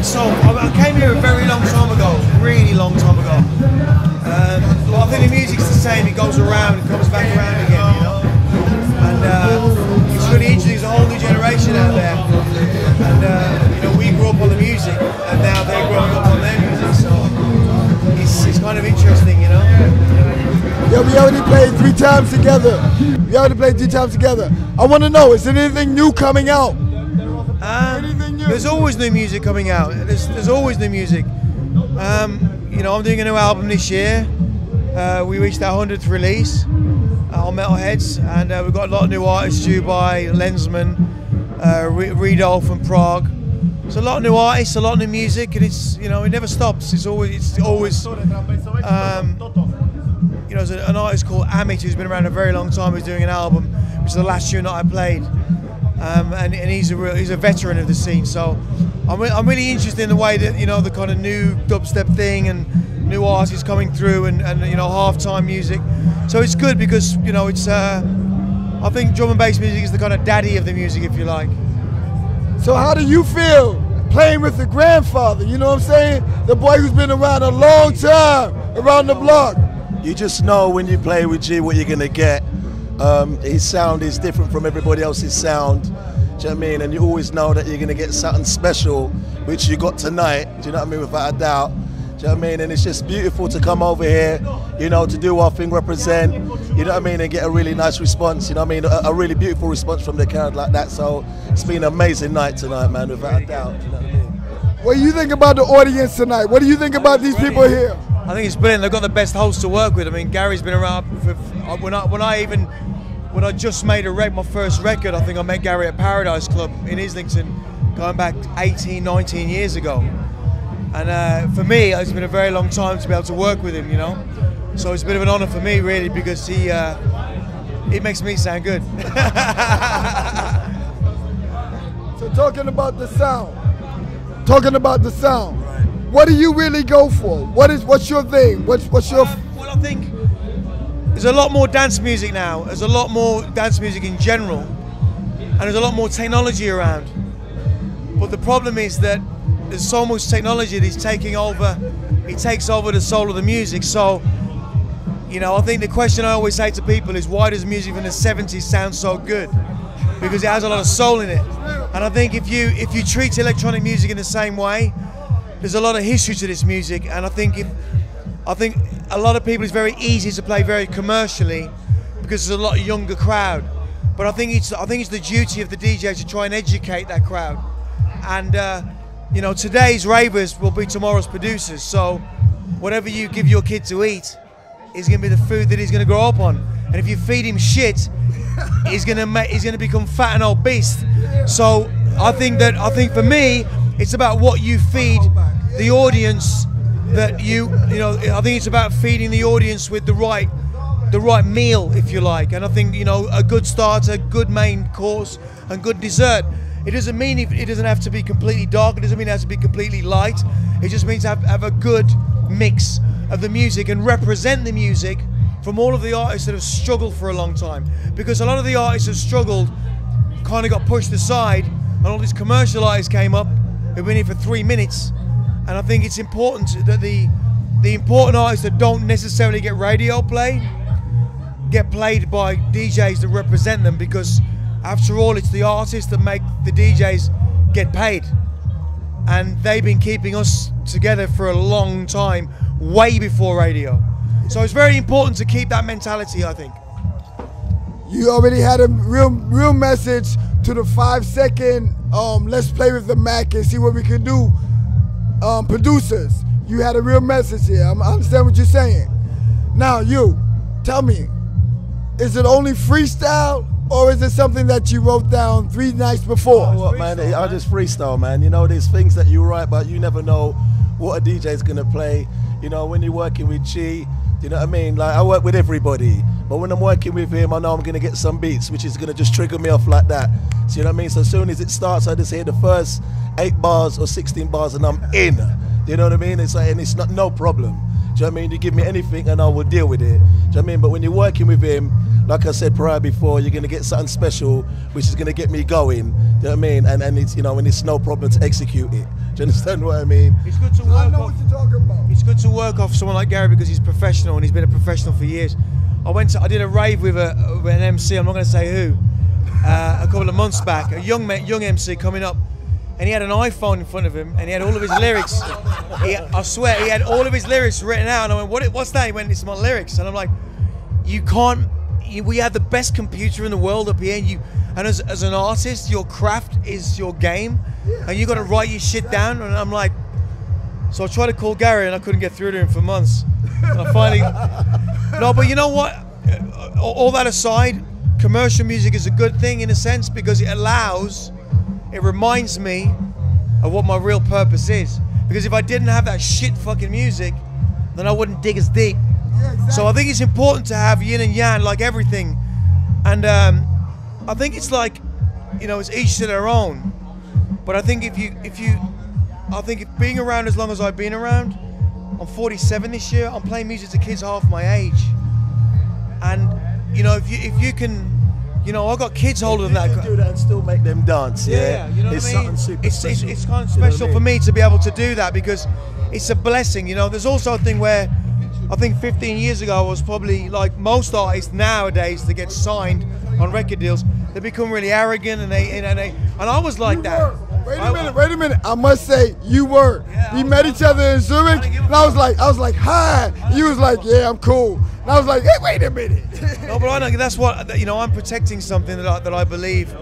So I came here a very long time ago, really long time ago. But I think the music's the same. It goes around, it comes back around again, you know. And it's really interesting. There's a whole new generation out there. And you know, we grew up on the music, and now they're growing up on their music. So it's kind of interesting, you know. Yeah, we already played 3 times together. I want to know, is there anything new coming out? Anything new? There's always new music coming out. There's always new music. You know, I'm doing a new album this year. We reached our 100th release on Metalheads, and we've got a lot of new artists due by Lensman, Rudolph from Prague. So a lot of new artists, a lot of new music, and it's, you know, it never stops. It's always you know, there's an artist called N.O.H.A who's been around a very long time, who's doing an album, which is the last tune that I played. And he's a veteran of the scene, so I'm really interested in the way that, you know, the kind of new dubstep thing and new artists coming through, and you know, halftime music. So it's good because, you know, it's I think drum and bass music is the kind of daddy of the music, if you like. So how do you feel playing with the grandfather? You know what I'm saying? The boy who's been around a long time, around the block. You just know when you play with G what you're gonna get. His sound is different from everybody else's sound. Do you know what I mean? And you always know that you're gonna get something special, which you got tonight. Do you know what I mean? Without a doubt. Do you know what I mean? And it's just beautiful to come over here, you know, to do our thing, represent, you know what I mean, and get a really nice response, you know what I mean, a really beautiful response from the crowd like that. So it's been an amazing night tonight, man, without a doubt. Do you know what I mean? What do you think about the audience tonight? What do you think about these people here? I think it's brilliant. They've got the best hosts to work with. I mean, Gary's been around for, when I just made my first record, I think I met Gary at Paradise Club in Islington, going back 18, 19 years ago. And for me, it's been a very long time to be able to work with him, you know. So it's a bit of an honor for me, really, because he makes me sound good. So talking about the sound, what do you really go for? What's your thing? What's your? Well, I think there's a lot more dance music now. There's a lot more dance music in general, and there's a lot more technology around. But the problem is that there's so much technology that is taking over. It takes over the soul of the music. So, you know, I think the question I always say to people is, why does music from the 70s sound so good? Because it has a lot of soul in it. And I think if you treat electronic music in the same way, there's a lot of history to this music. And I think a lot of people, it's very easy to play very commercially because there's a lot younger crowd. But I think it's the duty of the DJ to try and educate that crowd. And you know, today's ravers will be tomorrow's producers. So whatever you give your kid to eat is going to be the food that he's going to grow up on. And if you feed him shit, he's going to become fat and obese. So I think for me, it's about what you feed the audience. That you know, I think it's about feeding the audience with the right meal, if you like. And I think, you know, a good starter, good main course, and good dessert. It doesn't mean it doesn't have to be completely dark. It doesn't mean it has to be completely light. It just means have a good mix of the music and represent the music from all of the artists that have struggled for a long time. Because a lot of the artists have struggled, kind of got pushed aside, and all these commercial artists came up who've been here for 3 minutes. And I think it's important that the important artists that don't necessarily get radio play get played by DJs that represent them, because after all, it's the artists that make the DJs get paid. And they've been keeping us together for a long time, way before radio. So it's very important to keep that mentality, I think. You already had a real message to the 5-second, let's play with the Mac and see what we can do. Producers, you had a real message here. I understand what you're saying. Now you, tell me, is it only freestyle, or is it something that you wrote down 3 nights before? You know what, man, I just freestyle, man. You know, there's things that you write, but you never know what a DJ's gonna play. You know, when you're working with G, you know what I mean? Like, I work with everybody, but when I'm working with him, I know I'm gonna get some beats, which is gonna just trigger me off like that. So you know what I mean? So as soon as it starts, I just hear the first 8 bars or 16 bars and I'm in. You know what I mean? It's like, and it's no problem. Do you know what I mean? You give me anything and I will deal with it. Do you know what I mean? But when you're working with him, like I said prior before, you're going to get something special, which is going to get me going. You know what I mean? And it's, you know, and it's no problem to execute it. Do you understand what I mean? It's good to work I know off, what you're talking about. it's good to work off someone like Gary because he's professional and he's been a professional for years. I did a rave with an MC, I'm not going to say who, a couple of months back, a young MC coming up, and he had an iPhone in front of him and he had all of his lyrics. I swear, he had all of his lyrics written out, and I went, what's that? He went, it's my lyrics. And I'm like, you can't, we have the best computer in the world up here, and as an artist, your craft is your game, and you got to write your shit down. And I'm like, so I tried to call Gary and I couldn't get through to him for months. And I finally, no, but you know what? All that aside, commercial music is a good thing in a sense because it reminds me of what my real purpose is. Because if I didn't have that shit fucking music, then I wouldn't dig as deep. Yeah, exactly. So I think it's important to have yin and yang, like everything. And I think it's like, you know, it's each to their own. But I think if being around as long as I've been around, I'm 47 this year, I'm playing music to kids half my age. And, you know, if you can, you know, I've got kids older than that. You can do that and still make them dance, Yeah, you know what it's I mean? something super special. It's kind of You know what special I mean? for me to be able to do that because it's a blessing, you know. There's also a thing where I think 15 years ago I was probably like most artists nowadays that get signed on record deals, they become really arrogant and I was like that. Wait a minute. I must say, you were. Yeah, We met each other in Zurich, and I was like, hi. And you was like, yeah, I'm cool. And I was like, hey, wait a minute. No, but I know that's what, you know, I'm protecting something that I believe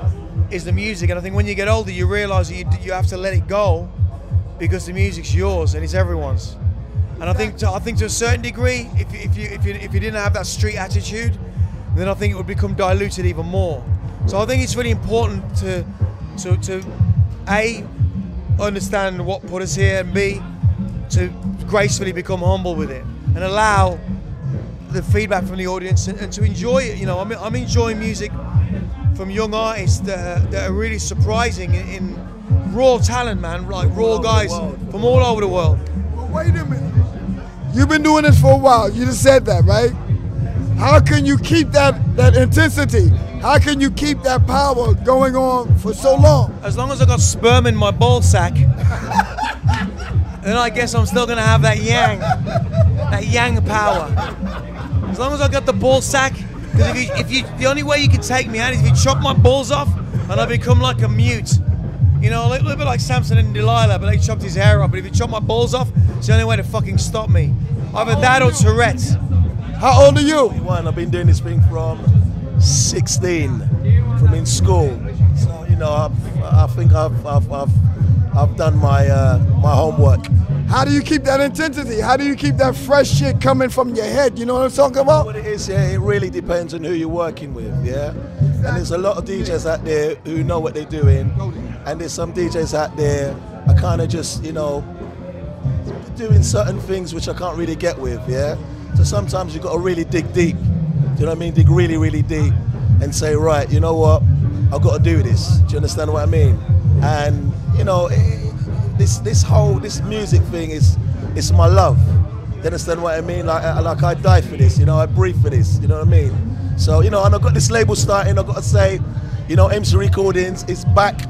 is the music, and I think when you get older, you realise that you have to let it go because the music's yours and it's everyone's. And I think to a certain degree, if you didn't have that street attitude, then I think it would become diluted even more. So I think it's really important to A, understand what put us here, and B, to gracefully become humble with it and allow the feedback from the audience and to enjoy it. You know, I'm enjoying music from young artists that are really surprising in raw talent, man, like raw guys from all over the world. But wait a minute. You've been doing this for a while. You just said that, right? How can you keep that intensity? How can you keep that power going on for so long? As long as I got sperm in my ball sack, then I guess I'm still gonna have that yang power. As long as I got the ball sack, because the only way you can take me out is if you chop my balls off and I become like a mute. You know, a little bit like Samson and Delilah, but they chopped his hair off. But if you chop my balls off, it's the only way to fucking stop me. Either that or Tourette's. How old are you? I've been doing this thing from 16, from in school. So you know, I think I've done my my homework. How do you keep that intensity? How do you keep that fresh shit coming from your head? You know what I'm talking about? What it is, yeah, it really depends on who you're working with, yeah. And there's a lot of DJs out there who know what they're doing, and there's some DJs out there I kind of just, you know, doing certain things which I can't really get with, yeah. So sometimes you got to really dig deep. Do you know what I mean? Dig really, really deep, and say, right, you know what? I've got to do this. Do you understand what I mean? And you know, this music thing is my love. You understand what I mean? Like I die for this. You know, I breathe for this. You know what I mean? So you know, and I've got this label starting. I've got to say, you know, N.O.H.A Recordings is back.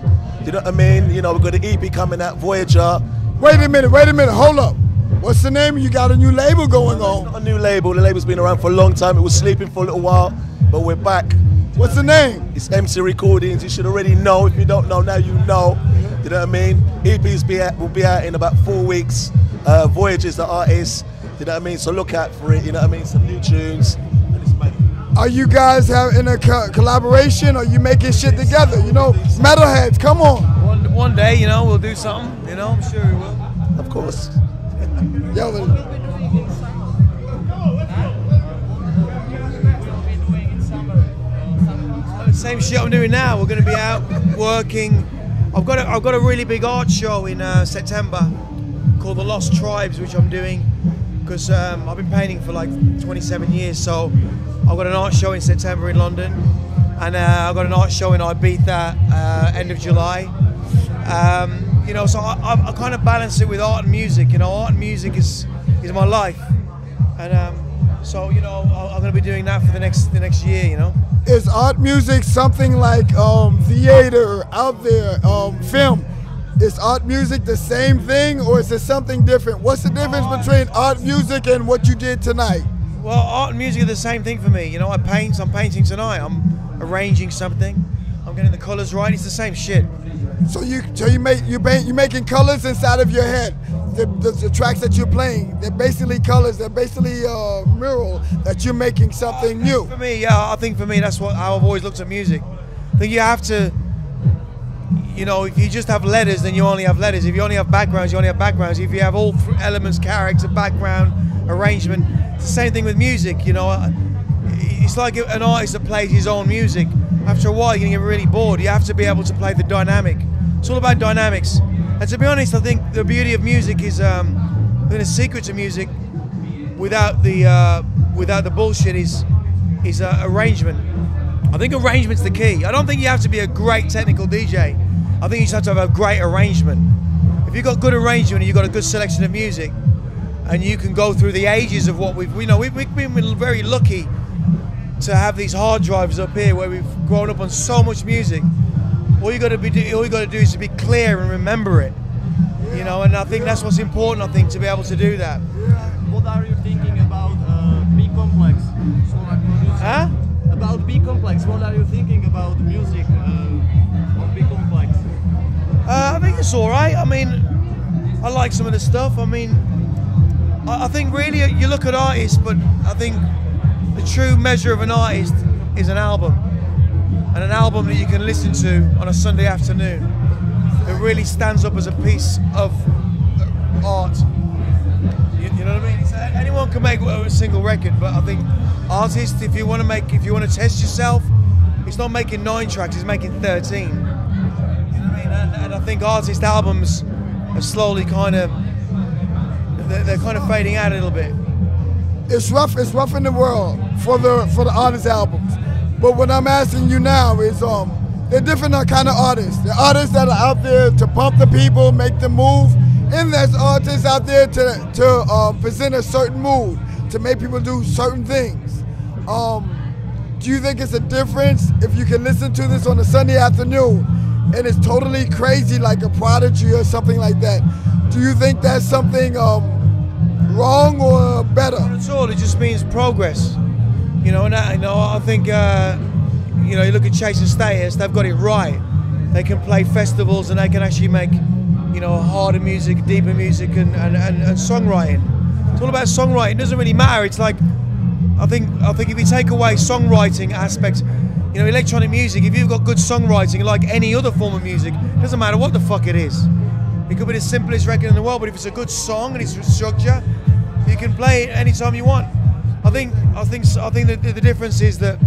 You know what I mean? You know, we've got an EP coming out, Voyager. Wait a minute, hold up. What's the name? You got a new label going on. It's not a new label. The label's been around for a long time. It was sleeping for a little while, but we're back. What's the name? It's N.O.H.A Recordings. You should already know. If you don't know, now you know. You know what I mean? EPs will be out in about 4 weeks. Voyager's the artist. You know what I mean? So look out for it. You know what I mean? Some new tunes. And it's made. Are you guys having a collaboration? Or are you making shit together? You know, metalheads, come on. One day, you know, we'll do something. You know, I'm sure we will. Of course. Yo, same shit I'm doing now. We're going to be out working. I've got a really big art show in September called The Lost Tribes, which I'm doing because I've been painting for like 27 years. So I've got an art show in September in London, and I've got an art show in Ibiza end of July. You know, so I kind of balance it with art and music. You know, art and music is my life, and So you know, I'm going to be doing that for the next year. You know. Is art music something like theater out there, film? Is art music the same thing, or is it something different? What's the difference between art music and what you did tonight? Well, art and music are the same thing for me. You know, I'm painting tonight. I'm arranging something. I'm getting the colors right. It's the same shit. So you're making colors inside of your head. The tracks that you're playing, they're basically colors. They're basically mural that you're making something new. For me, yeah, I think for me that's how I've always looked at music. I think you have to, you know, if you just have letters, then you only have letters. If you only have backgrounds, you only have backgrounds. If you have all elements, character, background, arrangement, it's the same thing with music. You know, it's like an artist that plays his own music. After a while, you're gonna get really bored. You have to be able to play the dynamic. It's all about dynamics. And to be honest, I think the beauty of music is, the secret to music, without the bullshit, is arrangement. I think arrangement's the key. I don't think you have to be a great technical DJ. I think you just have to have a great arrangement. If you've got good arrangement and you've got a good selection of music, and you can go through the ages of what we've been very lucky to have these hard drives up here where we've grown up on so much music. All you got to do is to be clear and remember it, you know. And I think that's what's important. I think to be able to do that. What are you thinking about B Complex? Huh? About B Complex. What are you thinking about the music on B Complex? I think it's all right. I mean, I like some of the stuff. I mean, I think really you look at artists, but I think the true measure of an artist is an album. And an album that you can listen to on a Sunday afternoon. It really stands up as a piece of art. You know what I mean? Anyone can make a single record, but I think artists, if you want to test yourself, it's not making 9 tracks, it's making 13. You know what I mean? And I think artist albums are slowly they're kind of fading out a little bit. It's rough in the world for the artist albums. But what I'm asking you now is, they're different kind of artists. The artists that are out there to pump the people, make them move, and there's artists out there to present a certain mood, to make people do certain things. Do you think it's a difference if you can listen to this on a Sunday afternoon and it's totally crazy like a Prodigy or something like that? Do you think that's something wrong or better? Not at all. It just means progress. You know, and I think, you know, you look at Chase and Status, they've got it right. They can play festivals and they can actually make, you know, harder music, deeper music and songwriting. It's all about songwriting. It doesn't really matter. It's like, I think if you take away songwriting aspects, you know, electronic music, if you've got good songwriting like any other form of music, it doesn't matter what the fuck it is. It could be the simplest record in the world, but if it's a good song and it's structure, you can play it anytime you want. I think the difference is that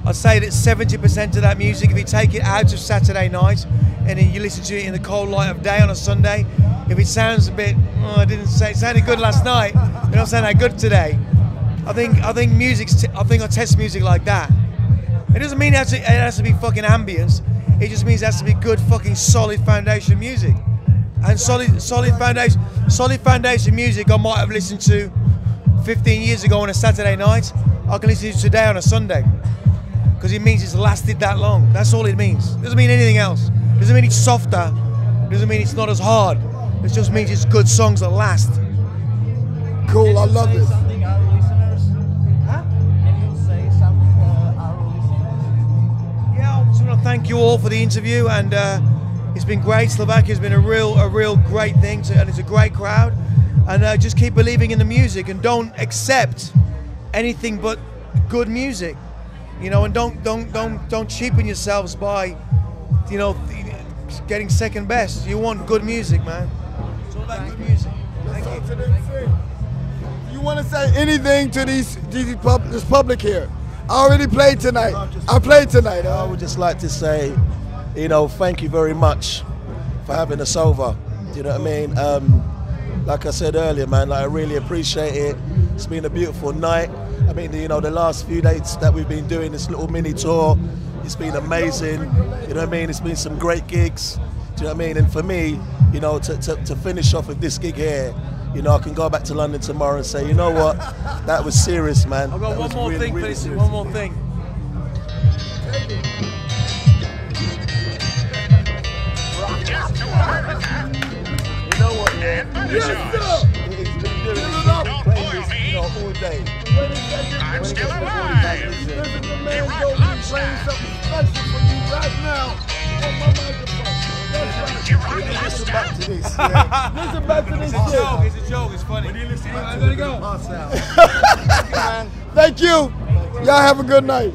I'd say that 70% of that music, if you take it out of Saturday night and then you listen to it in the cold light of day on a Sunday, if it sounds a bit, it sounded good last night, it don't sound that good today. I think I test music like that. It doesn't mean it has to be fucking ambience. It just means it has to be good fucking solid foundation music. And solid foundation music I might have listened to 15 years ago on a Saturday night, I can listen to it today on a Sunday. Because it means it's lasted that long. That's all it means. It doesn't mean anything else. It doesn't mean it's softer. It doesn't mean it's not as hard. It just means it's good songs that last. Cool, I love this. Something our listeners? Huh? Can you say something our listeners? Yeah, I just want to thank you all for the interview, and it's been great. Slovakia's been a real great thing, and it's a great crowd. And just keep believing in the music, and don't accept anything but good music, you know. And don't cheapen yourselves by, you know, getting second best. You want good music, man. It's all about good music. Thank you. You want to say anything to this public here? I already played tonight. I played tonight. I would just like to say, you know, thank you very much for having us over. Do you know what I mean? Like I said earlier, man, like, I really appreciate it. It's been a beautiful night. I mean, you know, the last few dates that we've been doing this little mini tour, it's been amazing. You know what I mean? It's been some great gigs. Do you know what I mean? And for me, you know, to finish off with this gig here, you know, I can go back to London tomorrow and say, you know what, that was serious, man. I've got That one was more really, thing, really please. serious. One more thing. You know what, yeah? Yes, sir. He's been doing Give this, it up. playing this, you know, all day. I'm still alive. Listen to He man rocked Goldie N.O.H.A. playing something special for you right now on my microphone. That's He right. rocked Listen N.O.H.A. back to this. Yeah. Listen back to this It's a shit. joke. It's a joke. It's funny. I gotta go. Thank you. Y'all have a good night.